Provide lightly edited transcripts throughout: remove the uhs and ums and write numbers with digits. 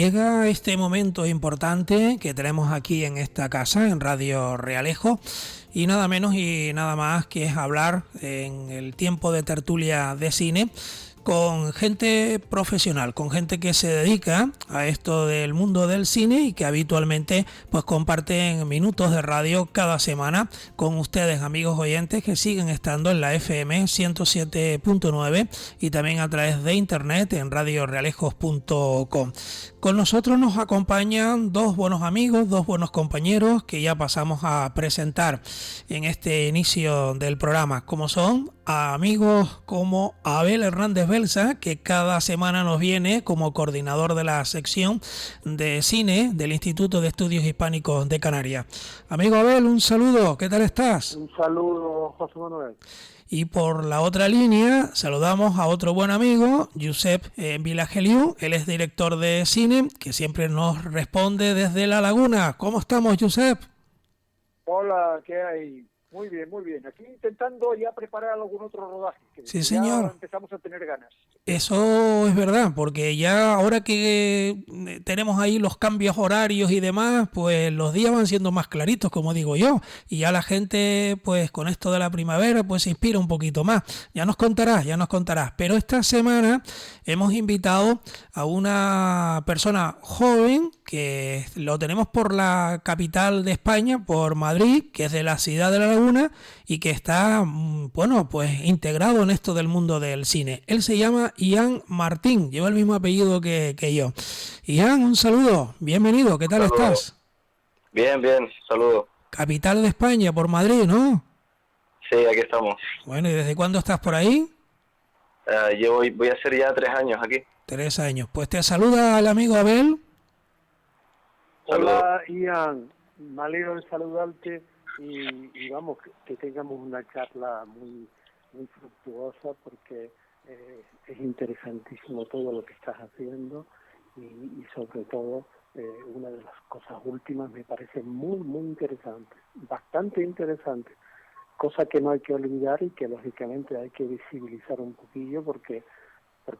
llega este momento importante que tenemos aquí en esta casa, en Radio Realejo, y nada menos y nada más que es hablar en el tiempo de tertulia de cine con gente profesional, con gente que se dedica a esto del mundo del cine y que habitualmente pues comparten minutos de radio cada semana con ustedes, amigos oyentes, que siguen estando en la FM 107.9 y también a través de internet en radiorealejos.com. Con nosotros nos acompañan dos buenos amigos, dos buenos compañeros que ya pasamos a presentar en este inicio del programa, como son amigos como Abel Hernández Belsa, que cada semana nos viene como coordinador de la sección de cine del Instituto de Estudios Hispánicos de Canarias. Amigo Abel, un saludo, ¿qué tal estás? Un saludo, José Manuel. Y por la otra línea saludamos a otro buen amigo, Josep Vilageliu. Él es director de cine, que siempre nos responde desde La Laguna. ¿Cómo estamos, Josep? Hola, ¿qué hay? Muy bien, muy bien. Aquí intentando ya preparar algún otro rodaje. Que Sí, ya señor. empezamos a tener ganas. Eso es verdad, porque ya ahora que tenemos ahí los cambios horarios y demás, pues los días van siendo más claritos, como digo yo, y ya la gente, pues con esto de la primavera, pues se inspira un poquito más. Ya nos contarás. Pero esta semana hemos invitado a una persona joven que lo tenemos por la capital de España, por Madrid, que es de la ciudad de La Laguna y que está, bueno, pues integrado en esto del mundo del cine. Él se llama Ian Martín, lleva el mismo apellido que yo. Ian, un saludo, bienvenido, ¿qué tal estás? Bien, saludo. Capital de España, por Madrid, ¿no? Sí, aquí estamos. Bueno, ¿y desde cuándo estás por ahí? Voy a hacer ya 3 años aquí. 3 años. Pues te saluda el amigo Abel. Hola, Ian. Me alegro de saludarte y vamos, que tengamos una charla muy fructuosa porque es interesantísimo todo lo que estás haciendo y sobre todo una de las cosas últimas me parece muy interesante, bastante interesante, cosa que no hay que olvidar y que lógicamente hay que visibilizar un poquillo porque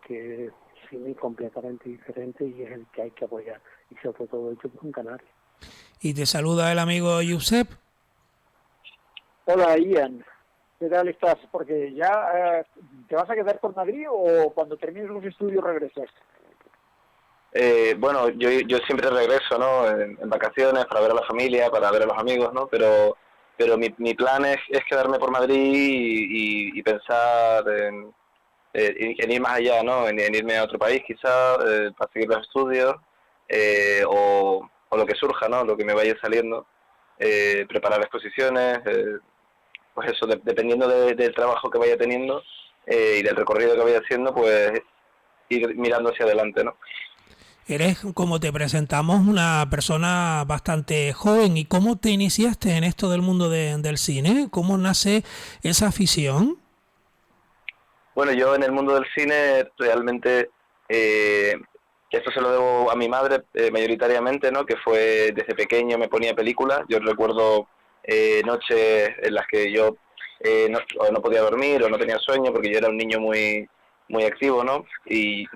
es cine completamente diferente y es el que hay que apoyar y sobre todo hecho por un canario. Y te saluda el amigo Josep. Hola, Ian. ¿Qué tal estás? Porque ya ¿te vas a quedar por Madrid o cuando termines los estudios regresas? Bueno, yo siempre regreso, ¿no? En vacaciones para ver a la familia, para ver a los amigos, ¿no? Pero mi plan es quedarme por Madrid y pensar en ir más allá, ¿no? En irme a otro país quizá para seguir los estudios o lo que surja, ¿no? Lo que me vaya saliendo, preparar exposiciones, pues eso, dependiendo del trabajo que vaya teniendo y del recorrido que vaya haciendo, pues ir mirando hacia adelante, ¿no? Eres, como te presentamos, una persona bastante joven. ¿Y cómo te iniciaste en esto del mundo del cine? ¿Cómo nace esa afición? Bueno, yo en el mundo del cine realmente, esto se lo debo a mi madre mayoritariamente, ¿no? Que fue desde pequeño me ponía películas. Yo recuerdo noches en las que yo no podía dormir o no tenía sueño porque yo era un niño muy activo, ¿no? Y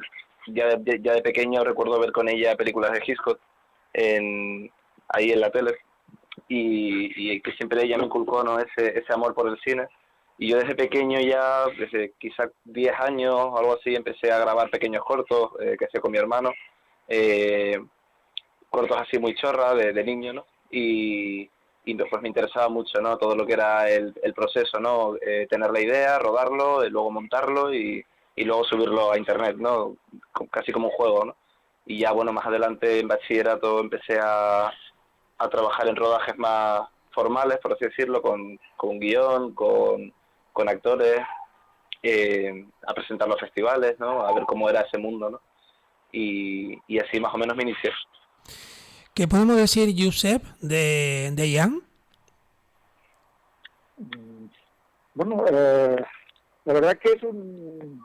ya de pequeño recuerdo ver con ella películas de Hitchcock ahí en la tele y que siempre ella me inculcó, ¿no? ese amor por el cine. Y yo desde pequeño ya, desde quizás 10 años o algo así, empecé a grabar pequeños cortos que hacía con mi hermano, cortos así muy chorra de niño, ¿no? Y pues me interesaba mucho, ¿no? Todo lo que era el proceso, ¿no? Tener la idea, rodarlo, luego montarlo y luego subirlo a internet, ¿no? Casi como un juego, ¿no? Y ya, bueno, más adelante en bachillerato empecé a trabajar en rodajes más formales, por así decirlo, con guión, con actores, a presentar los festivales, ¿no? A ver cómo era ese mundo, ¿no? Y así más o menos me inicié. ¿Qué podemos decir, Josep, de Ian? Bueno, la verdad que es un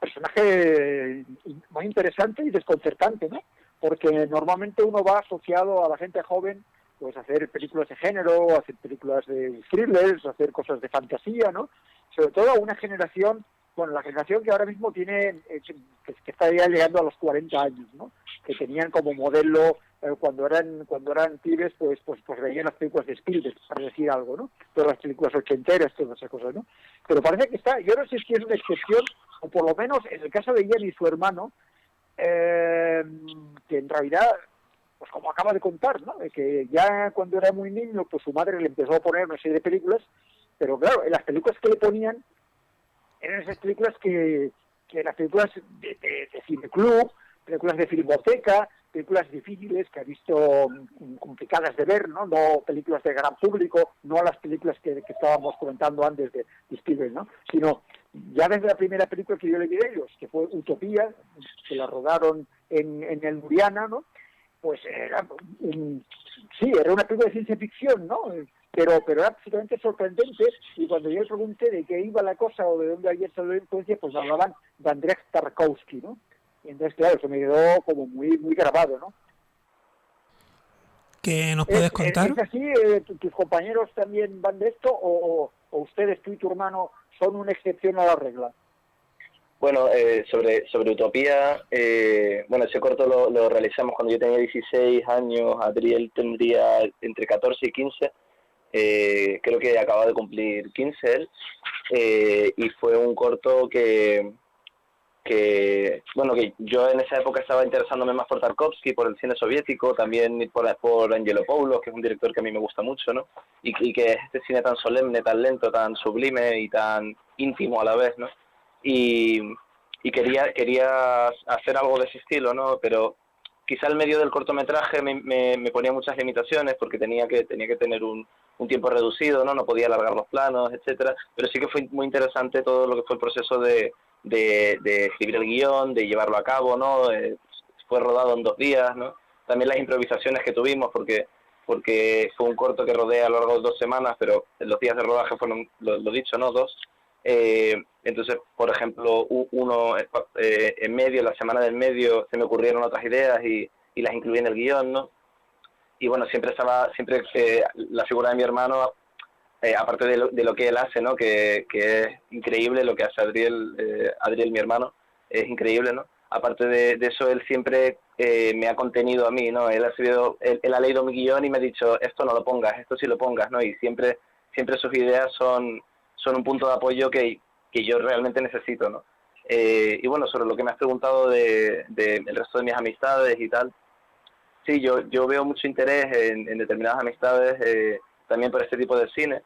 personaje muy interesante y desconcertante, ¿no? Porque normalmente uno va asociado a la gente joven pues a hacer películas de género, a hacer películas de thrillers, a hacer cosas de fantasía, ¿no? Sobre todo a una generación bueno, la generación que ahora mismo tiene, que está ya llegando a los 40 años, ¿no? Que tenían como modelo, cuando eran pibes, pues veían las películas de Spielberg, para decir algo, ¿no? Todas las películas ochenteras, todas esas cosas, ¿no? Pero parece que yo no sé si es una excepción, o por lo menos en el caso de Ian y su hermano, que en realidad, pues como acaba de contar, ¿no? Que ya cuando era muy niño, pues su madre le empezó a poner una serie de películas, pero claro, en las películas que le ponían eran esas películas que las películas de cineclub, películas de filmoteca, películas difíciles que ha visto, complicadas de ver, ¿no? No películas de gran público, no las películas que estábamos comentando antes de Spielberg, ¿no? Sino ya desde la primera película que yo le vi de ellos, que fue Utopía, que la rodaron en el Muriana, ¿no? Pues era era una película de ciencia ficción, ¿no? Pero era absolutamente sorprendente, y cuando yo le pregunté de qué iba la cosa o de dónde había salido la influencia, pues hablaban de Andrzej Tarkovsky, ¿no? Y entonces, claro, eso me quedó como muy muy grabado, ¿no? ¿Qué nos puedes contar? ¿Es así? ¿Tus compañeros también van de esto, o ustedes, tú y tu hermano, son una excepción a la regla? Bueno, sobre Utopía, bueno, ese corto lo realizamos cuando yo tenía 16 años, Adriel tendría entre 14 y 15, creo que acaba de cumplir 15 él, y fue un corto que yo en esa época estaba interesándome más por Tarkovsky, por el cine soviético, también por Angelopoulos, que es un director que a mí me gusta mucho, ¿no? Y que es este cine tan solemne, tan lento, tan sublime y tan íntimo a la vez, ¿no? Y quería hacer algo de ese estilo, ¿no? Pero quizá el medio del cortometraje me ponía muchas limitaciones, porque tenía que tener un tiempo reducido, ¿no? No podía alargar los planos, etcétera. Pero sí que fue muy interesante todo lo que fue el proceso de escribir el guión, de llevarlo a cabo, ¿no? Fue rodado en 2 días, ¿no? También las improvisaciones que tuvimos, porque fue un corto que rodé a lo largo de 2 semanas, pero los días de rodaje fueron, lo dicho, ¿no? 2. Entonces, por ejemplo, en medio, la semana del medio, se me ocurrieron otras ideas y las incluí en el guión, ¿no? Y bueno, siempre la figura de mi hermano, aparte de lo que él hace, ¿no? Que es increíble lo que hace Adriel, mi hermano, es increíble, ¿no? Aparte de eso, él siempre me ha contenido a mí, ¿no? Él ha leído mi guión y me ha dicho, esto no lo pongas, esto sí lo pongas, ¿no? Y siempre sus ideas son un punto de apoyo que yo realmente necesito, ¿no? Y bueno, sobre lo que me has preguntado de el resto de mis amistades y tal, sí, yo veo mucho interés en determinadas amistades, también por este tipo de cine,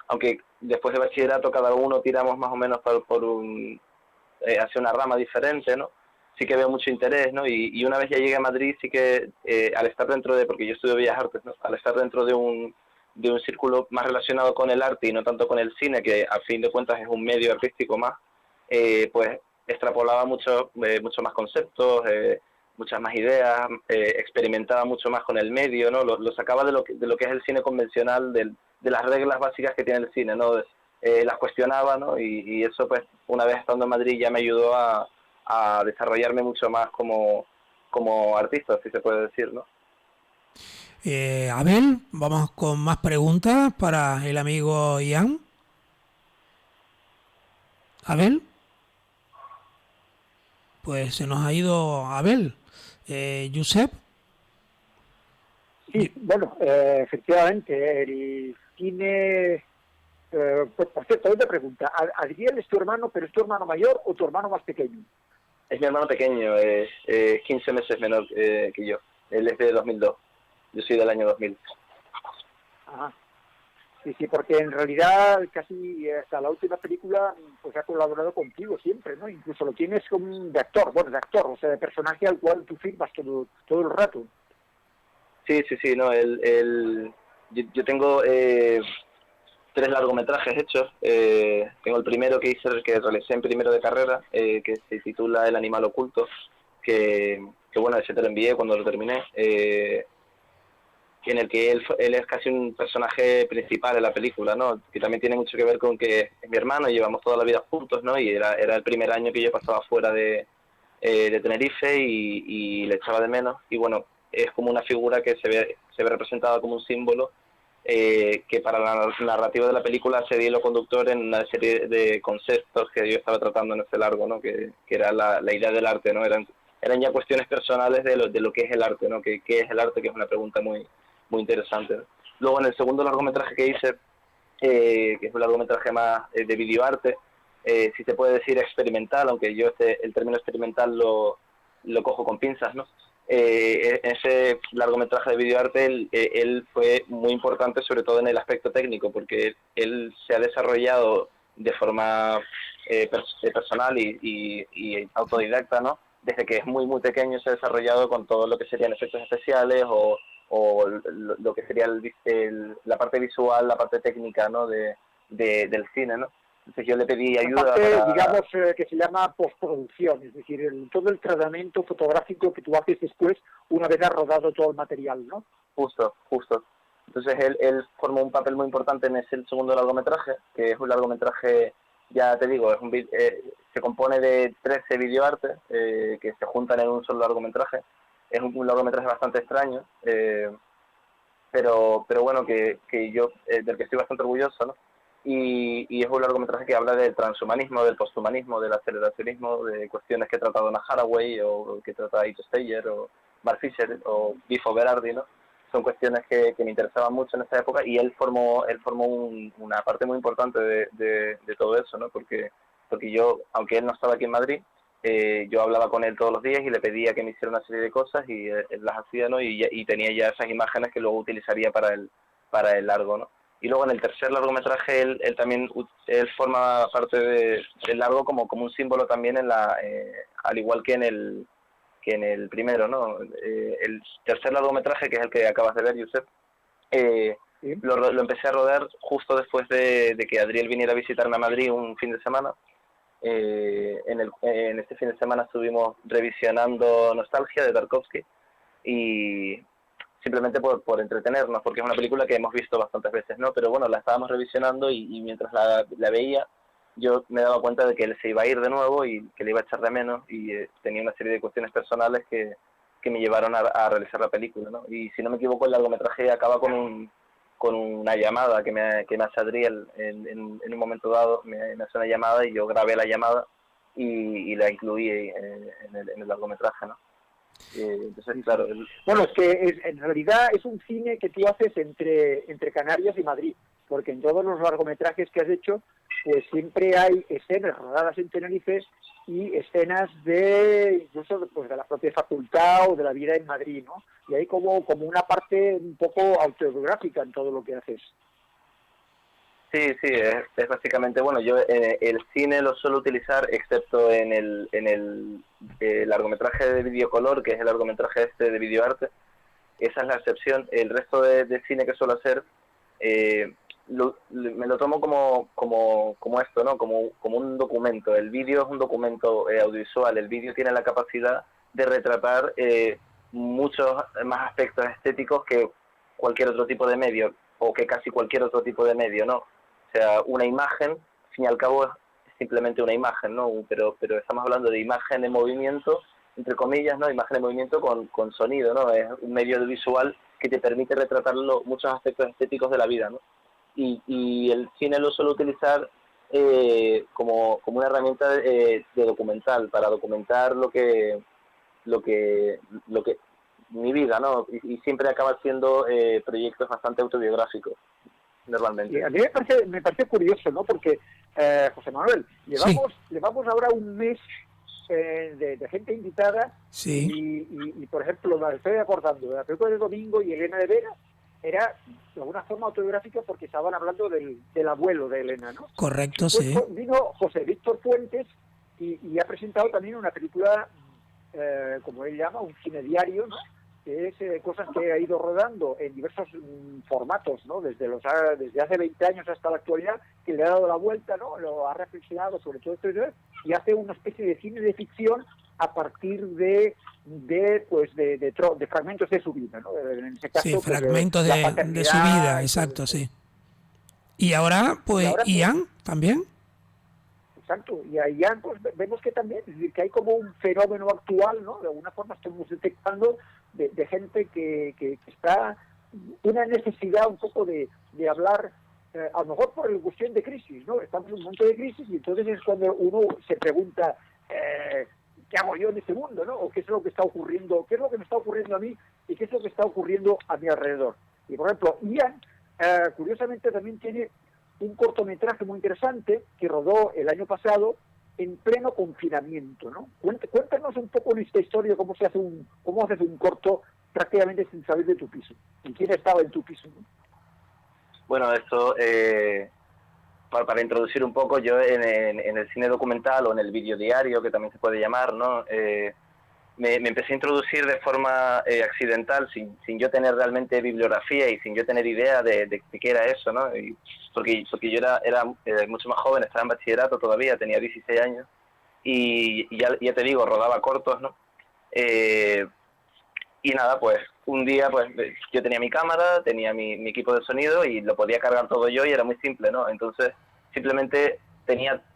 aunque después de bachillerato cada uno tiramos más o menos hacia una rama diferente, ¿no? Sí que veo mucho interés, ¿no? Y una vez ya llegué a Madrid, sí que al estar porque yo estudio Bellas Artes, ¿no? Al estar dentro de un círculo más relacionado con el arte y no tanto con el cine, que a fin de cuentas es un medio artístico más, pues extrapolaba mucho más conceptos, muchas más ideas, experimentaba mucho más con el medio, ¿no? Lo sacaba de lo que es el cine convencional, de las reglas básicas que tiene el cine, ¿no? Las cuestionaba, ¿no? Y eso, pues, una vez estando en Madrid ya me ayudó a desarrollarme mucho más como artista, si se puede decir, ¿no? Abel, vamos con más preguntas para el amigo Ian. Abel, pues se nos ha ido Abel. Josep. Sí, bueno, efectivamente, el cine... pues, por cierto, otra pregunta. ¿Adriel es tu hermano, pero es tu hermano mayor o tu hermano más pequeño? Es mi hermano pequeño, es 15 meses menor que yo. Él es de 2002, yo soy del año 2000. Ajá. Sí, porque en realidad casi hasta la última película pues ha colaborado contigo siempre, ¿no? Incluso lo tienes como de actor, o sea, de personaje al cual tú firmas todo el rato. Sí, no, yo tengo 3 largometrajes hechos. Tengo el primero que realicé en primero de carrera, que se titula El animal oculto, que bueno, ese te lo envié cuando lo terminé, en el que él es casi un personaje principal de la película, ¿no? Que también tiene mucho que ver con que es mi hermano y llevamos toda la vida juntos, ¿no? Y era el primer año que yo pasaba fuera de Tenerife y le echaba de menos. Y bueno, es como una figura que se ve representada como un símbolo que para la narrativa de la película sería hilo conductor en una serie de conceptos que yo estaba tratando en este largo, ¿no? Que era la idea del arte, ¿no? Eran ya cuestiones personales de lo que es el arte, ¿no? ¿Qué es el arte? Que es una pregunta muy interesante, ¿no? Luego, en el segundo largometraje que hice, que es un largometraje más de videoarte, si se puede decir experimental, aunque yo el término experimental lo cojo con pinzas, ¿no? Ese largometraje de videoarte, él fue muy importante, sobre todo en el aspecto técnico, porque él se ha desarrollado de forma personal y autodidacta, ¿no? Desde que es muy pequeño se ha desarrollado con todo lo que serían efectos especiales o lo que sería la parte visual, la parte técnica, ¿no? del cine, ¿no? Entonces yo le pedí ayuda parte, para... digamos, que se llama postproducción, es decir, todo el tratamiento fotográfico que tú haces después, una vez has rodado todo el material, ¿no? Justo. Entonces él formó un papel muy importante en ese segundo largometraje, que es un largometraje, ya te digo, se compone de 13 videoartes que se juntan en un solo largometraje. Es un largometraje bastante extraño, pero bueno, que yo del que estoy bastante orgulloso, ¿no? Y es un largometraje que habla del transhumanismo, del posthumanismo, del aceleracionismo, de cuestiones que trata Donna Haraway o que trata Ito Steyer o Mark Fisher o Bifo Berardi, ¿no? Son cuestiones que me interesaban mucho en esa época y él formó una parte muy importante de todo eso, ¿no? Porque yo, aunque él no estaba aquí en Madrid, yo hablaba con él todos los días y le pedía que me hiciera una serie de cosas y él las hacía, ¿no? Y tenía ya esas imágenes que luego utilizaría para el largo, ¿no? Y luego en el tercer largometraje él también forma parte del largo como un símbolo también al igual que en el primero, ¿no? El tercer largometraje, que es el que acabas de ver, Josep, ¿Sí? lo empecé a rodar justo después de que Adriel viniera a visitarme a Madrid un fin de semana. En este fin de semana estuvimos revisionando Nostalgia de Tarkovsky y simplemente por entretenernos, porque es una película que hemos visto bastantes veces, ¿no? Pero bueno, la estábamos revisionando y mientras la veía, yo me daba cuenta de que él se iba a ir de nuevo y que le iba a echar de menos y tenía una serie de cuestiones personales que me llevaron a realizar la película, ¿no? Y si no me equivoco, el largometraje acaba con una llamada que me hace Adriel en un momento dado, me hace una llamada y yo grabé la llamada y la incluí en el largometraje, ¿no? Entonces, claro... Bueno, es que en realidad es un cine que tú haces entre Canarias y Madrid, porque en todos los largometrajes que has hecho, pues siempre hay escenas rodadas en Tenerife y escenas incluso pues, de la propia facultad o de la vida en Madrid, ¿no? Y hay como una parte un poco autobiográfica en todo lo que haces. Sí, es básicamente, bueno, yo el cine lo suelo utilizar excepto en el largometraje de videocolor, que es el largometraje de videoarte. Esa es la excepción. El resto de cine que suelo hacer me lo tomo como esto, ¿no? Como un documento. El vídeo es un documento audiovisual. El vídeo tiene la capacidad de retratar muchos más aspectos estéticos que cualquier otro tipo de medio, o que casi cualquier otro tipo de medio, ¿no? O sea, una imagen, al fin y al cabo, es simplemente una imagen, ¿no? Pero estamos hablando de imagen en movimiento, entre comillas, ¿no? Imagen en movimiento con sonido, ¿no? Es un medio visual que te permite retratar muchos aspectos estéticos de la vida, ¿no? Y el cine lo suelo utilizar como una herramienta de documental, para documentar lo que mi vida, ¿no? Y siempre acaba siendo proyectos bastante autobiográficos, normalmente. Y a mí me parece curioso, ¿no? Porque, José Manuel, llevamos ahora un mes de gente invitada sí. y, por ejemplo, me estoy acordando de la película de Domingo y Elena de Vera, era de alguna forma autobiográfica porque estaban hablando del abuelo de Elena, ¿no? Correcto, Después sí. vino José Víctor Fuentes y ha presentado también una película, como él llama, un cine diario, ¿no? Que es cosas que ha ido rodando en diversos formatos, ¿no? Desde hace 20 años hasta la actualidad, que le ha dado la vuelta, ¿no? Lo ha reflexionado sobre todo esto y hace una especie de cine de ficción a partir de fragmentos de su vida, ¿no? En ese caso, Sí, fragmentos de su vida, exacto, sí. Y ahora, pues, Ian también. Exacto, y ahí pues, vemos que también, es decir, que hay como un fenómeno actual, ¿no? De alguna forma estamos detectando de gente que está una necesidad un poco de hablar, a lo mejor por la cuestión de crisis, ¿no? Estamos en un momento de crisis y entonces es cuando uno se pregunta, ¿qué hago yo en este mundo, no? O qué es lo que está ocurriendo, qué es lo que me está ocurriendo a mí y qué es lo que está ocurriendo a mi alrededor. Y por ejemplo, Ian, curiosamente también tiene un cortometraje muy interesante que rodó el año pasado en pleno confinamiento, ¿no? Cuéntanos un poco en esta historia cómo haces un corto prácticamente sin salir de tu piso. ¿Y quién estaba en tu piso, no? Bueno, esto, para introducir un poco, yo en el cine documental o en el vídeo diario, que también se puede llamar, ¿no? Me empecé a introducir de forma accidental, sin yo tener realmente bibliografía y sin yo tener idea de qué era eso, ¿no? Porque yo era mucho más joven, estaba en bachillerato todavía, tenía 16 años, y ya te digo, rodaba cortos, ¿no? Y nada, pues un día pues yo tenía mi cámara, tenía mi equipo de sonido y lo podía cargar todo yo y era muy simple, ¿no? Entonces simplemente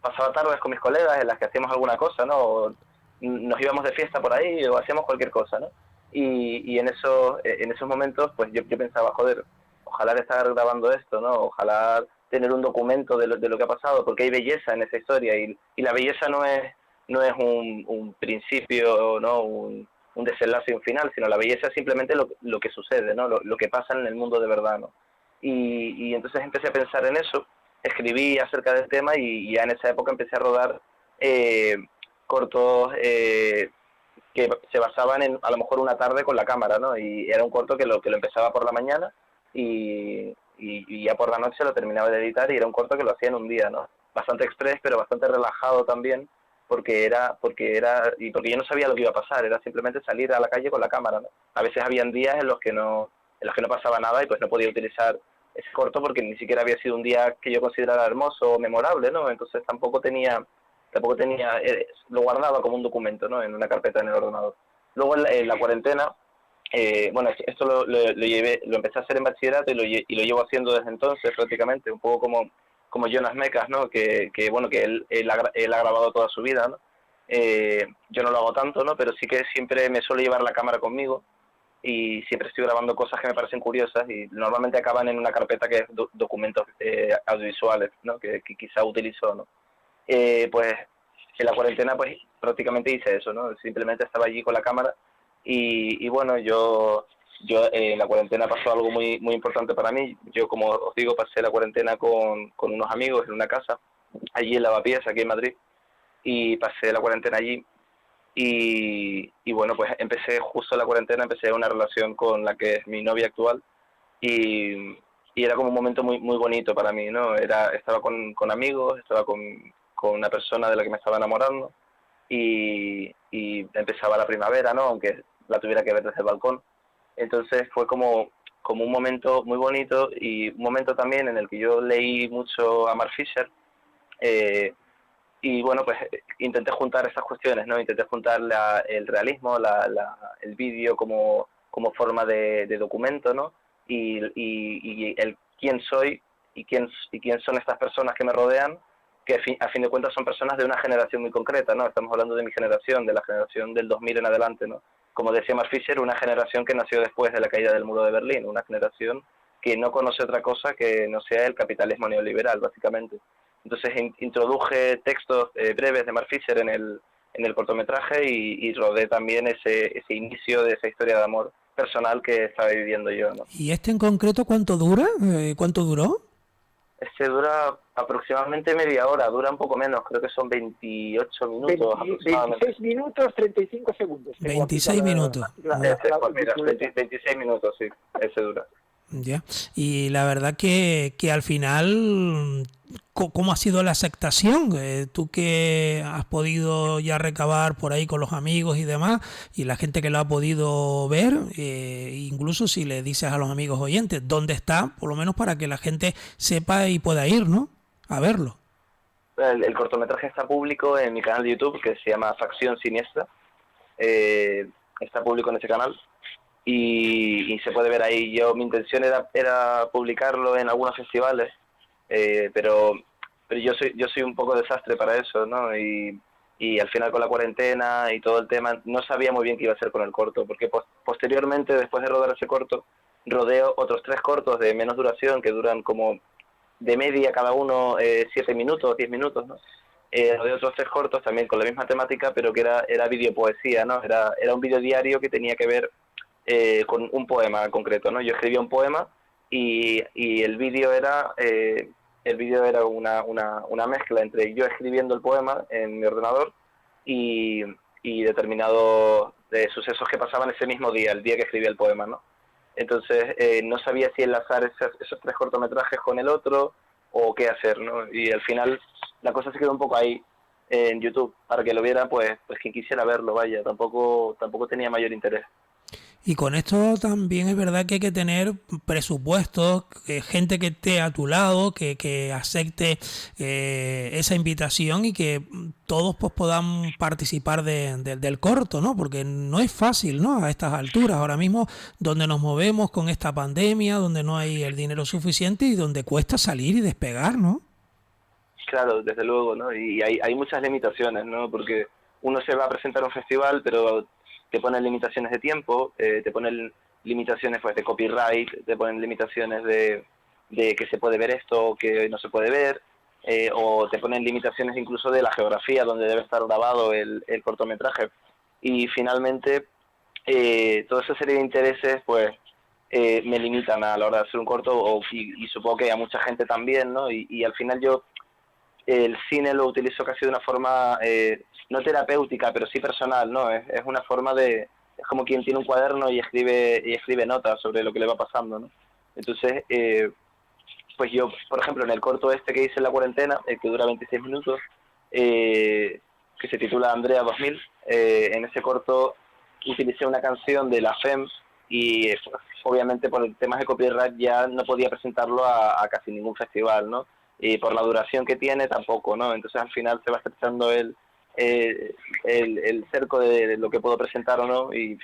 pasaba tardes con mis colegas en las que hacíamos alguna cosa, ¿no? O nos íbamos de fiesta por ahí o hacíamos cualquier cosa, ¿no? Y en esos momentos pues yo pensaba, joder, ojalá estar grabando esto, ¿no? Ojalá tener un documento de lo que ha pasado, porque hay belleza en esa historia y la belleza no es un principio, ¿no? Un desenlace y un final, sino la belleza es simplemente lo que sucede, ¿no? Lo que pasa en el mundo de verdad, ¿no? Y entonces empecé a pensar en eso, escribí acerca del tema y ya en esa época empecé a rodar cortos que se basaban en a lo mejor una tarde con la cámara, ¿no? Y era un corto que lo empezaba por la mañana y ya por la noche lo terminaba de editar y era un corto que lo hacía en un día, ¿no? Bastante express, pero bastante relajado también, porque yo no sabía lo que iba a pasar, era simplemente salir a la calle con la cámara, ¿no? A veces habían días en los que no pasaba nada y pues no podía utilizar ese corto porque ni siquiera había sido un día que yo considerara hermoso o memorable, ¿no? Entonces tampoco tenía lo guardaba como un documento, ¿no? En una carpeta en el ordenador. Luego en la cuarentena, bueno, esto lo empecé a hacer en bachillerato y lo llevo haciendo desde entonces prácticamente, un poco como Jonas Mekas, ¿no? Que él ha grabado toda su vida, ¿no? Yo no lo hago tanto, ¿no? Pero sí que siempre me suelo llevar la cámara conmigo y siempre estoy grabando cosas que me parecen curiosas y normalmente acaban en una carpeta que es documentos audiovisuales, ¿no? Que quizá utilizo, ¿no? Pues en la cuarentena pues prácticamente hice eso, ¿no? Simplemente estaba allí con la cámara y bueno, yo en la cuarentena pasó algo muy muy importante para mí. Yo, como os digo, pasé la cuarentena con unos amigos en una casa, allí en Lavapiés, aquí en Madrid, y pasé la cuarentena allí y bueno, pues empecé justo la cuarentena, empecé una relación con la que es mi novia actual y era como un momento muy muy bonito para mí, ¿no? Estaba con amigos, estaba con una persona de la que me estaba enamorando y empezaba la primavera, ¿no? Aunque la tuviera que ver desde el balcón. Entonces fue como un momento muy bonito y un momento también en el que yo leí mucho a Mark Fisher y bueno, pues intenté juntar esas cuestiones, ¿no? Intenté juntar el realismo, el vídeo como forma de documento, ¿no? Y el quién soy y quién son estas personas que me rodean, que a fin de cuentas son personas de una generación muy concreta, ¿no? Estamos hablando de mi generación, de la generación del 2000 en adelante, ¿no? Como decía Mark Fisher, una generación que nació después de la caída del muro de Berlín, una generación que no conoce otra cosa que no sea el capitalismo neoliberal, básicamente. Entonces introduje textos breves de Mark Fisher en el cortometraje y rodé también ese inicio de esa historia de amor personal que estaba viviendo yo, ¿no? ¿Y este en concreto cuánto dura? ¿Cuánto duró? Este dura aproximadamente media hora, dura un poco menos, creo que son 28 minutos aproximadamente. 26 minutos 35 segundos. 26 minutos. Pues mira, 26 minutos, sí, ese dura. Ya. Y la verdad que al final, ¿cómo ha sido la aceptación? Tú que has podido ya recabar por ahí con los amigos y demás, y la gente que lo ha podido ver, incluso si le dices a los amigos oyentes dónde está, por lo menos para que la gente sepa y pueda ir, ¿no? A verlo. El cortometraje está público en mi canal de YouTube, que se llama Facción Siniestra. Está público en ese canal. Y se puede ver ahí. Mi intención era publicarlo en algunos festivales, pero yo soy un poco desastre para eso, ¿no? Y al final con la cuarentena y todo el tema, no sabía muy bien qué iba a hacer con el corto, porque posteriormente, después de rodar ese corto, rodeo otros 3 cortos de menos duración, que duran como de media cada uno 7 minutos, 10 minutos, ¿no? Rodeo otros 3 cortos también con la misma temática, pero que era videopoesía, ¿no? Era un video diario que tenía que ver con un poema en concreto, ¿no? Yo escribía un poema y el vídeo era una mezcla entre yo escribiendo el poema en mi ordenador y determinados sucesos que pasaban ese mismo día, el día que escribía el poema, ¿no? Entonces no sabía si enlazar esos 3 cortometrajes con el otro o qué hacer, ¿no? Y al final la cosa se quedó un poco ahí en YouTube, para que lo viera pues quien quisiera verlo, vaya, tampoco tenía mayor interés. Y con esto también es verdad que hay que tener presupuestos, gente que esté a tu lado, que acepte esa invitación y que todos pues puedan participar del corto, ¿no? Porque no es fácil, ¿no? A estas alturas, ahora mismo donde nos movemos con esta pandemia, donde no hay el dinero suficiente y donde cuesta salir y despegar, ¿no? Claro, desde luego, ¿no? Y hay muchas limitaciones, ¿no? Porque uno se va a presentar a un festival, pero te ponen limitaciones de tiempo, te ponen limitaciones pues de copyright, te ponen limitaciones de que se puede ver esto, que no se puede ver, o te ponen limitaciones incluso de la geografía donde debe estar grabado el cortometraje. Y finalmente, toda esa serie de intereses, pues, me limitan a la hora de hacer un corto, y supongo que a mucha gente también, ¿no? Y al final yo el cine lo utilizo casi de una forma no terapéutica, pero sí personal, ¿no? Es una forma es como quien tiene un cuaderno y escribe notas sobre lo que le va pasando, ¿no? Entonces, pues yo, por ejemplo, en el corto este que hice en la cuarentena, el que dura 26 minutos, que se titula Andrea 2000, en ese corto utilicé una canción de La Femme y obviamente por el tema de copyright ya no podía presentarlo a casi ningún festival, ¿no? Y por la duración que tiene tampoco, ¿no? Entonces al final se va estrechando el cerco de lo que puedo presentar o no, y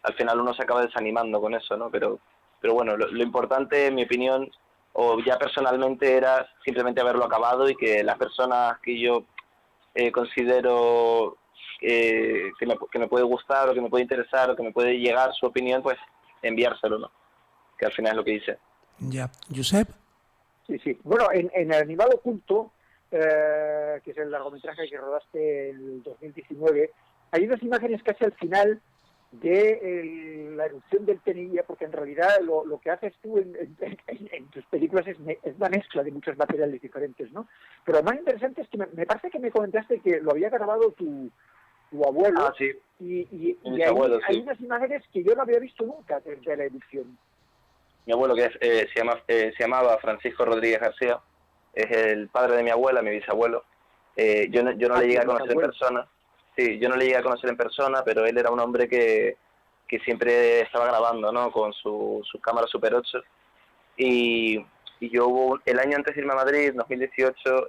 al final uno se acaba desanimando con eso, ¿no? Pero bueno, lo importante, en mi opinión, o ya personalmente, era simplemente haberlo acabado y que las personas que yo considero que me puede gustar o que me puede interesar o que me puede llegar su opinión, pues enviárselo, ¿no? Que al final es lo que hice. Ya, Josep. Sí, sí. Bueno, en El Animal Oculto, que es el largometraje que rodaste en el 2019, hay unas imágenes casi al final de la erupción del Tenerife, porque en realidad lo que haces tú en tus películas es una mezcla de muchos materiales diferentes, ¿no? Pero lo más interesante es que me parece que me comentaste que lo había grabado tu abuelo. Ah, sí. Y Mis ahí abuelos, hay sí. unas imágenes que yo no había visto nunca de la erupción. Mi abuelo, que se llamaba Francisco Rodríguez García, es el padre de mi abuela, mi bisabuelo. Yo no le llegué a conocer en persona. Sí, yo no le llegué a conocer en persona, pero él era un hombre que siempre estaba grabando, ¿no? Con su cámara Super 8. Y yo el año antes de irme a Madrid, 2018,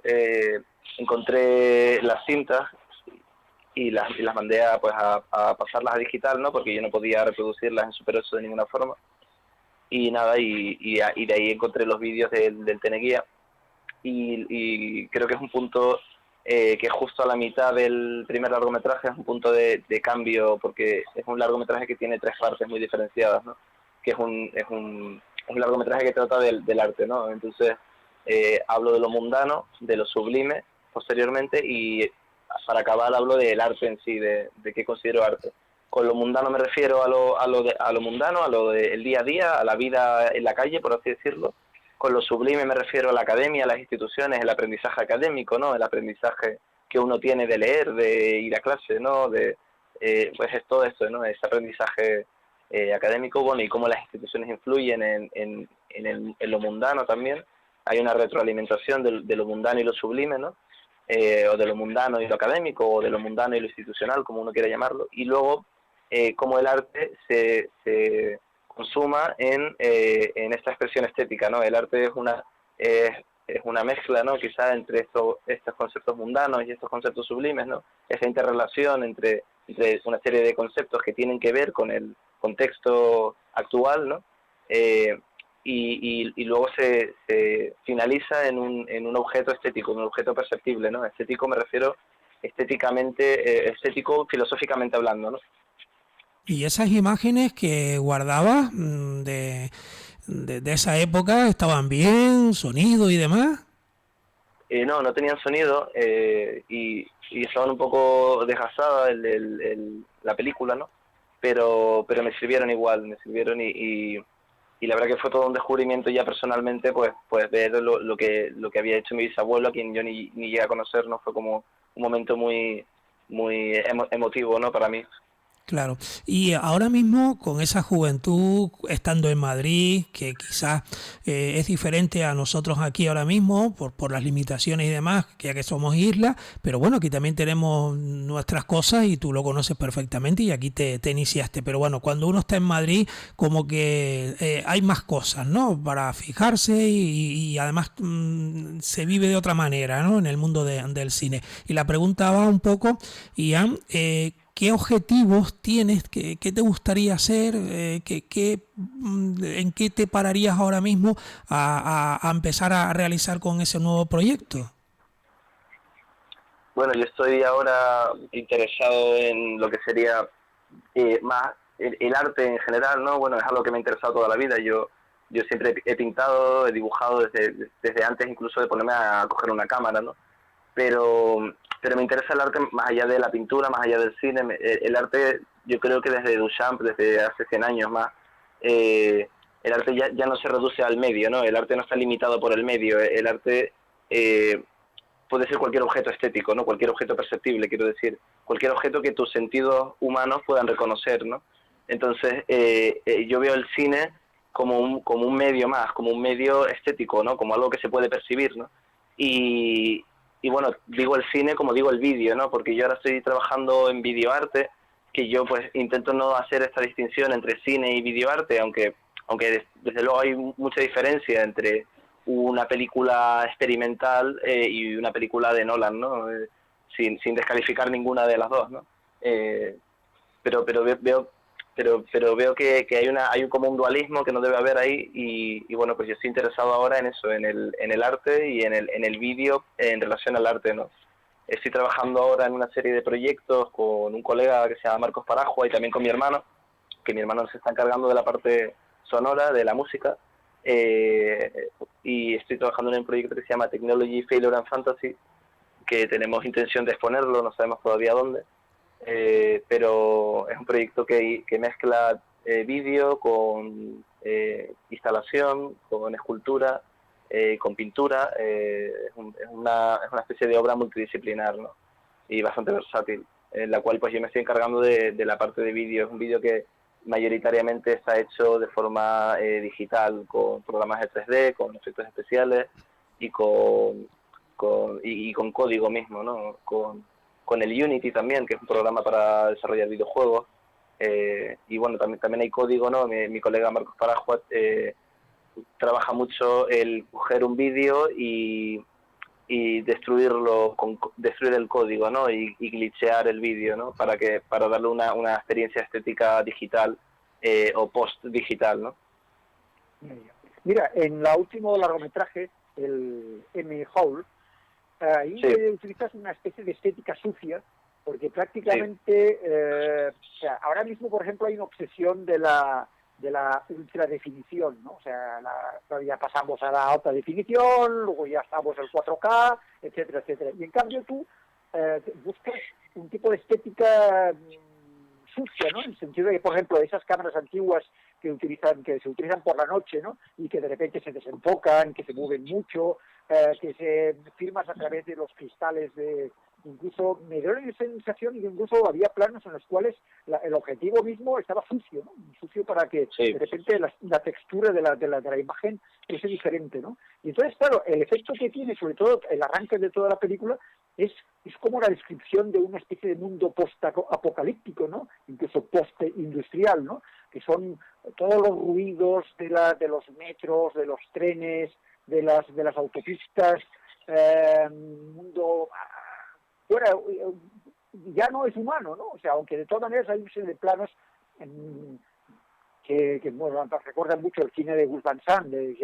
encontré las cintas y las mandé a pasarlas a digital, ¿no? Porque yo no podía reproducirlas en Super 8 de ninguna forma. Y nada, y de ahí encontré los vídeos del Teneguía, y creo que es un punto que justo a la mitad del primer largometraje es un punto de cambio, porque es un largometraje que tiene 3 partes muy diferenciadas, ¿no? Que es un largometraje que trata del arte, ¿no? Entonces hablo de lo mundano, de lo sublime posteriormente, y para acabar hablo del arte en sí, de qué considero arte. Con lo mundano me refiero a lo mundano, a lo del día a día, a la vida en la calle, por así decirlo. Con lo sublime me refiero a la academia, a las instituciones, el aprendizaje académico, ¿no? El aprendizaje que uno tiene de leer, de ir a clase, ¿no? Pues es todo esto, ¿no? Ese aprendizaje académico, bueno, y cómo las instituciones influyen en lo mundano también. Hay una retroalimentación de lo mundano y lo sublime, ¿no? O de lo mundano y lo académico, o de lo mundano y lo institucional, como uno quiera llamarlo. Y luego, cómo el arte se consuma en esta expresión estética, ¿no? El arte es una mezcla, ¿no? Quizá entre estos conceptos mundanos y estos conceptos sublimes, ¿no? Esa interrelación entre una serie de conceptos que tienen que ver con el contexto actual, ¿no? Y luego se finaliza en un objeto estético, un objeto perceptible, ¿no? Estético me refiero estético filosóficamente hablando, ¿no? Y esas imágenes que guardabas de esa época estaban bien, sonido y demás. No, no tenían sonido y estaban un poco desgastadas la película, ¿no? Pero me sirvieron igual, me sirvieron y la verdad que fue todo un descubrimiento ya personalmente, pues ver lo que había hecho mi bisabuelo, a quien yo ni llegué a conocer, ¿no? Fue como un momento muy emotivo, ¿no? Para mí. Claro, y ahora mismo con esa juventud, estando en Madrid, que quizás es diferente a nosotros aquí ahora mismo por las limitaciones y demás, ya que somos isla, pero bueno, aquí también tenemos nuestras cosas y tú lo conoces perfectamente y aquí te iniciaste. Pero bueno, cuando uno está en Madrid, como que hay más cosas, ¿no? Para fijarse y además se vive de otra manera, ¿no? En el mundo del cine. Y la pregunta va un poco, Ian, ¿qué objetivos tienes? ¿Qué te gustaría hacer? ¿En qué te pararías ahora mismo a empezar a realizar con ese nuevo proyecto? Bueno, yo estoy ahora interesado en lo que sería más el arte en general, ¿no? Bueno, es algo que me ha interesado toda la vida. Yo siempre he pintado, he dibujado desde antes incluso de ponerme a coger una cámara, ¿no? Pero me interesa el arte más allá de la pintura, más allá del cine. El arte, yo creo que desde Duchamp, desde hace 100 años más, el arte ya no se reduce al medio, ¿no? El arte no está limitado por el medio. El arte puede ser cualquier objeto estético, ¿no? Cualquier objeto perceptible, quiero decir. Cualquier objeto que tus sentidos humanos puedan reconocer, ¿no? Entonces, yo veo el cine como un medio más, como un medio estético, ¿no? Como algo que se puede percibir, ¿no? Y bueno, digo el cine como digo el vídeo, ¿no? Porque yo ahora estoy trabajando en videoarte, que yo pues intento no hacer esta distinción entre cine y videoarte, aunque desde luego hay mucha diferencia entre una película experimental y una película de Nolan, ¿no? Sin descalificar ninguna de las dos, ¿no? Eh, pero veo que hay como un dualismo que no debe haber ahí y bueno, pues yo estoy interesado ahora en eso, en el arte y en el vídeo en relación al arte, ¿no? Estoy trabajando ahora en una serie de proyectos con un colega que se llama Marcos Parajua y también con mi hermano, que mi hermano se está encargando de la parte sonora, de la música, y estoy trabajando en un proyecto que se llama Technology, Failure and Fantasy, que tenemos intención de exponerlo, no sabemos todavía dónde, pero es un proyecto que mezcla vídeo con instalación, con escultura, con pintura, es una especie de obra multidisciplinar, ¿no? Y bastante versátil, en la cual pues yo me estoy encargando de la parte de vídeo. Es un vídeo que mayoritariamente está hecho de forma digital, con programas de 3D, con efectos especiales y con código mismo, ¿no? Con el Unity también, que es un programa para desarrollar videojuegos. Y bueno, también hay código, ¿no? Mi colega Marcos Parajuat trabaja mucho el coger un vídeo y destruir el código, ¿no? Y glitchear el vídeo, ¿no? Para darle una experiencia estética digital o post digital, ¿no? Mira, en la último largometraje, el M. Hall, ahí Sí. utilizas una especie de estética sucia, porque prácticamente, o sea, ahora mismo, por ejemplo, hay una obsesión de la ultradefinición, ¿no? O sea, todavía pasamos a la alta definición, luego ya estamos el 4K, etcétera, etcétera. Y en cambio tú buscas un tipo de estética sucia, ¿no? En el sentido de que, por ejemplo, esas cámaras antiguas que se utilizan por la noche, ¿no? Y que de repente se desenfocan, que se mueven mucho, que se firmas a través de los cristales incluso me dio la sensación de que incluso había planos en los cuales el objetivo mismo estaba sucio, ¿no? Sucio para que Sí. de repente la textura de la imagen fuese diferente, ¿no? Y entonces, claro, el efecto que tiene, sobre todo el arranque de toda la película, es como la descripción de una especie de mundo post-apocalíptico, ¿no? Incluso post-industrial, ¿no? Que son todos los ruidos de los metros, de los trenes, de las autopistas, un mundo fuera, ya no es humano, ¿no? O sea, aunque de todas maneras hay una serie de planos que bueno, recuerdan mucho el cine de Gus Van Sant, de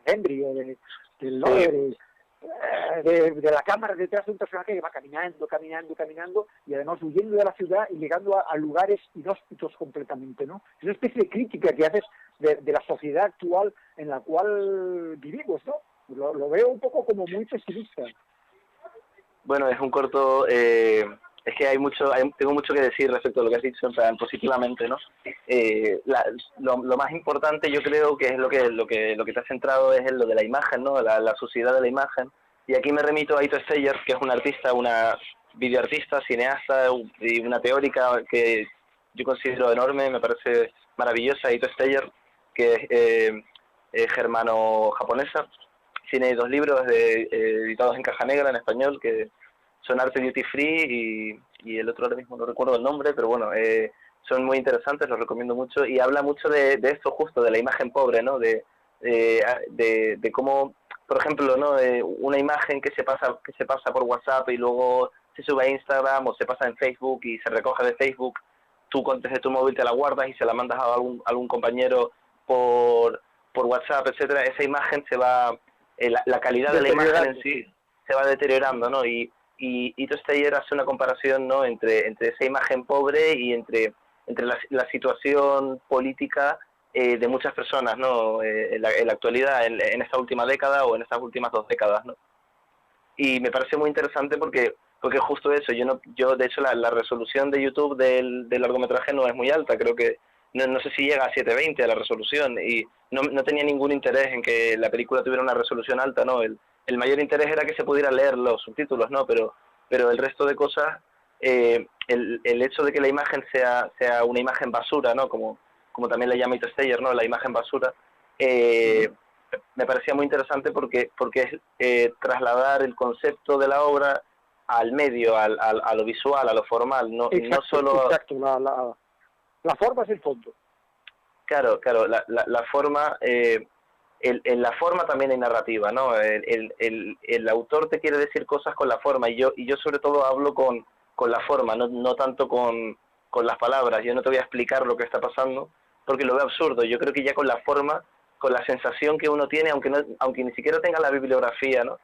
Henry o de Lover, de la cámara detrás de un personaje que va caminando, y además huyendo de la ciudad y llegando a lugares inhóspitos completamente, ¿no? Es una especie de crítica que haces de la sociedad actual en la cual vivimos, ¿no? Lo veo un poco como muy pesimista. Bueno, es un corto, es que tengo mucho que decir respecto a lo que has dicho, en plan, positivamente, ¿no? Lo más importante, yo creo que es lo que te has centrado es en lo de la imagen, ¿no? La sociedad de la imagen. Y aquí me remito a Ito Steyer, que es un artista, una videoartista, cineasta y una teórica que yo considero enorme, me parece maravillosa. Ito Steyer, que es germano-japonesa. Tiene 2 libros editados en caja negra en español, que son Arte Duty Free y el otro ahora mismo no recuerdo el nombre, pero bueno, son muy interesantes, los recomiendo mucho, y habla mucho de esto justo, de la imagen pobre, ¿no? De cómo, por ejemplo, ¿no? Una imagen que se pasa por WhatsApp y luego se sube a Instagram o se pasa en Facebook y se recoge de Facebook, tú desde tu móvil te la guardas y se la mandas a algún compañero por WhatsApp, etcétera. Esa imagen se va, la calidad de la imagen en sí se va deteriorando, ¿no? Y Ito Steyer hace una comparación, ¿no? entre esa imagen pobre y entre la situación política de muchas personas, ¿no? En la actualidad, en esta última década o en estas últimas 2 décadas, ¿no? Y me parece muy interesante porque justo eso, yo de hecho la resolución de YouTube del largometraje no es muy alta, creo que no sé si llega a 720 a la resolución, y no tenía ningún interés en que la película tuviera una resolución alta, ¿no? El mayor interés era que se pudiera leer los subtítulos, ¿no? Pero el resto de cosas, el hecho de que la imagen sea una imagen basura, ¿no? Como también le llama Ito Steyer, ¿no? La imagen basura, me parecía muy interesante porque es trasladar el concepto de la obra al medio, a lo visual, a lo formal, no solo... Exacto, la forma es el fondo. Claro, la forma, en la forma también hay narrativa, ¿no? El autor te quiere decir cosas con la forma, y yo sobre todo hablo con la forma, no tanto con las palabras. Yo no te voy a explicar lo que está pasando, porque lo veo absurdo. Yo creo que ya con la forma, con la sensación que uno tiene, aunque ni siquiera tenga la bibliografía, ¿no?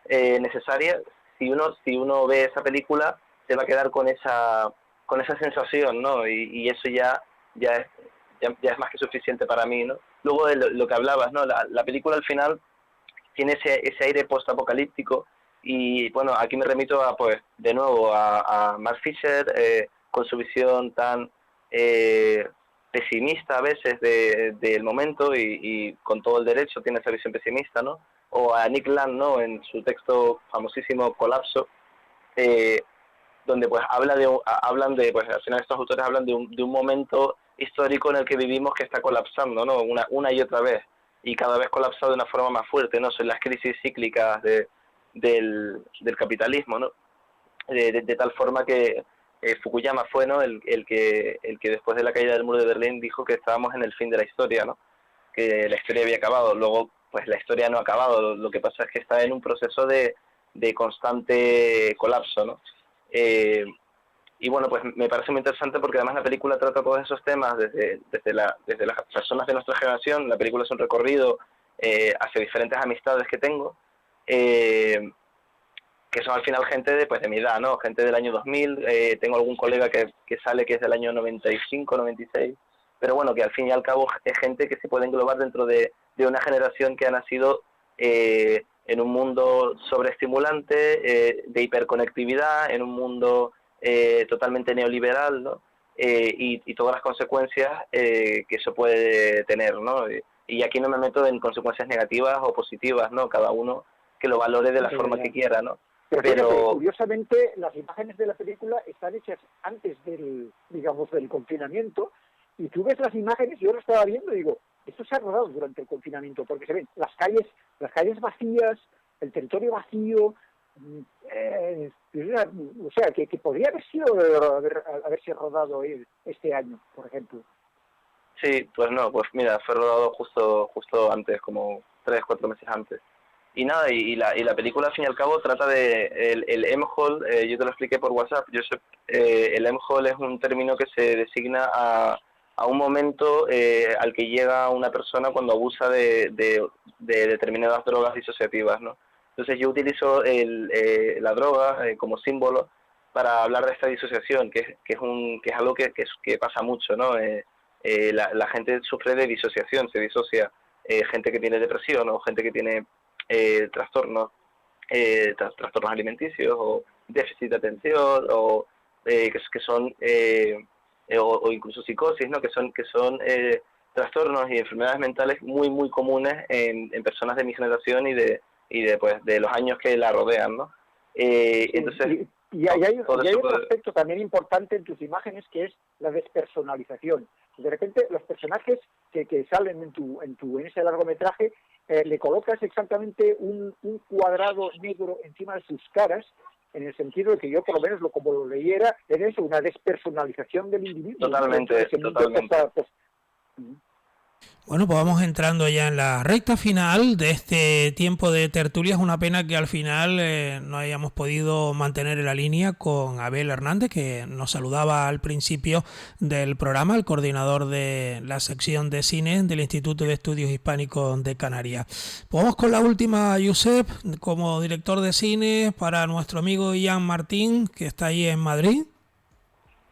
Necesaria, si uno ve esa película, se va a quedar con esa sensación, ¿no? Y eso ya es más que suficiente para mí, ¿no? Luego de lo que hablabas, ¿no? La película al final tiene ese aire post-apocalíptico, y bueno, aquí me remito de nuevo a Mark Fisher, con su visión tan pesimista a veces del momento, y con todo el derecho tiene esa visión pesimista, ¿no? O a Nick Land, ¿no? En su texto famosísimo Colapso, donde pues hablan de, pues al final estos autores hablan de un momento histórico en el que vivimos que está colapsando, ¿no? Una y otra vez, y cada vez colapsa de una forma más fuerte, ¿no? Son las crisis cíclicas del capitalismo, ¿no? De tal forma que Fukuyama fue, ¿no? el que después de la caída del muro de Berlín dijo que estábamos en el fin de la historia, ¿no? Que la historia había acabado. Luego, pues la historia no ha acabado, lo que pasa es que está en un proceso de constante colapso, ¿no? Y bueno, pues me parece muy interesante porque además la película trata todos esos temas desde las personas de nuestra generación. La película es un recorrido hacia diferentes amistades que tengo, que son al final gente de mi edad, ¿no? Gente del año 2000, tengo algún colega que sale que es del año 95, 96, pero bueno, que al fin y al cabo es gente que se puede englobar dentro de una generación que ha nacido en un mundo sobreestimulante, de hiperconectividad, en un mundo totalmente neoliberal, ¿no? Y todas las consecuencias que eso puede tener, ¿no? Y aquí no me meto en consecuencias negativas o positivas, ¿no? Cada uno que lo valore de la forma que quiera, ¿no? Pero curiosamente las imágenes de la película están hechas antes del confinamiento, y tú ves las imágenes, yo lo estaba viendo y digo, esto se ha rodado durante el confinamiento, porque se ven las calles vacías, el territorio vacío, o sea, que podría haberse rodado este año, por ejemplo. Sí, pues no, pues mira, fue rodado justo antes, como 3-4 meses antes. Y nada, y la película al fin y al cabo trata de el M-Hall, yo te lo expliqué por WhatsApp, el M-Hall es un término que se designa a un momento al que llega una persona cuando abusa de determinadas drogas disociativas, ¿no? Entonces yo utilizo la droga como símbolo para hablar de esta disociación, que es algo que pasa mucho, ¿no? La gente sufre de disociación, se disocia, gente que tiene depresión o gente que tiene trastornos alimenticios o déficit de atención o que son o incluso psicosis, ¿no? que son trastornos y enfermedades mentales muy muy comunes en personas de mi generación y de los años que la rodean, ¿no? Entonces y hay otro aspecto también importante en tus imágenes, que es la despersonalización. De repente los personajes que salen en ese largometraje, le colocas exactamente un cuadrado negro encima de sus caras, en el sentido de que yo, por lo menos, como lo leyera, era eso, una despersonalización del individuo. Totalmente. Bueno, pues vamos entrando ya en la recta final de este tiempo de tertulia. Es una pena que al final no hayamos podido mantener la línea con Abel Hernández, que nos saludaba al principio del programa, el coordinador de la sección de cine del Instituto de Estudios Hispánicos de Canarias. Pues vamos con la última, Josep, como director de cine, para nuestro amigo Ian Martín, que está ahí en Madrid.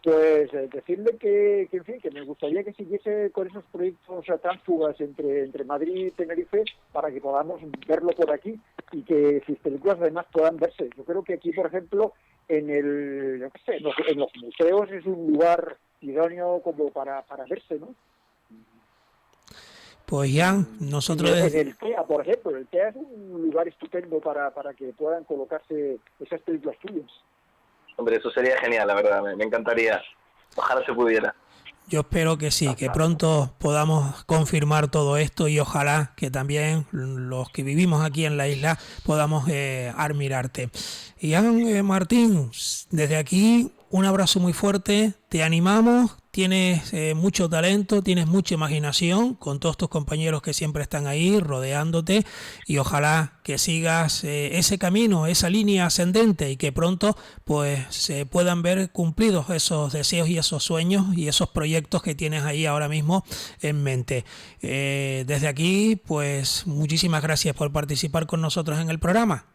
Pues decirle que en fin, que me gustaría que siguiese con esos proyectos tránsfugas entre Madrid y Tenerife, para que podamos verlo por aquí y que sus películas además puedan verse. Yo creo que aquí, por ejemplo, en los museos es un lugar idóneo como para verse, ¿no? Pues Ian, nosotros... En el TEA, por ejemplo, el TEA es un lugar estupendo para que puedan colocarse esas películas tuyas. Hombre, eso sería genial, la verdad, me encantaría. Ojalá se pudiera. Yo espero que sí, que pronto podamos confirmar todo esto y ojalá que también los que vivimos aquí en la isla podamos admirarte. Ian Martín, desde aquí un abrazo muy fuerte, te animamos, tienes mucho talento, tienes mucha imaginación con todos tus compañeros que siempre están ahí rodeándote y ojalá que sigas ese camino, esa línea ascendente y que pronto pues se puedan ver cumplidos esos deseos y esos sueños y esos proyectos que tienes ahí ahora mismo en mente. Desde aquí pues muchísimas gracias por participar con nosotros en el programa.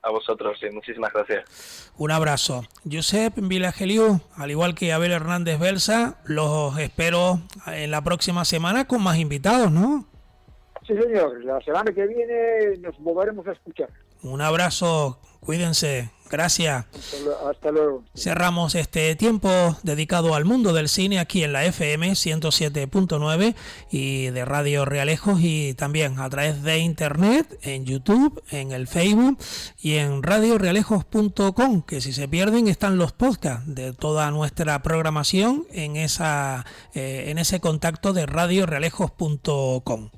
A vosotros, sí, muchísimas gracias. Un abrazo. Josep Vilageliu, al igual que Abel Hernández Belsa, los espero en la próxima semana con más invitados, ¿no? Sí, señor. La semana que viene nos volveremos a escuchar. Un abrazo, cuídense. Gracias. Hasta luego. Cerramos este tiempo dedicado al mundo del cine aquí en la FM 107.9 y de Radio Realejos y también a través de internet, en YouTube, en el Facebook y en radiorealejos.com, que si se pierden están los podcasts de toda nuestra programación en ese contacto de radiorealejos.com.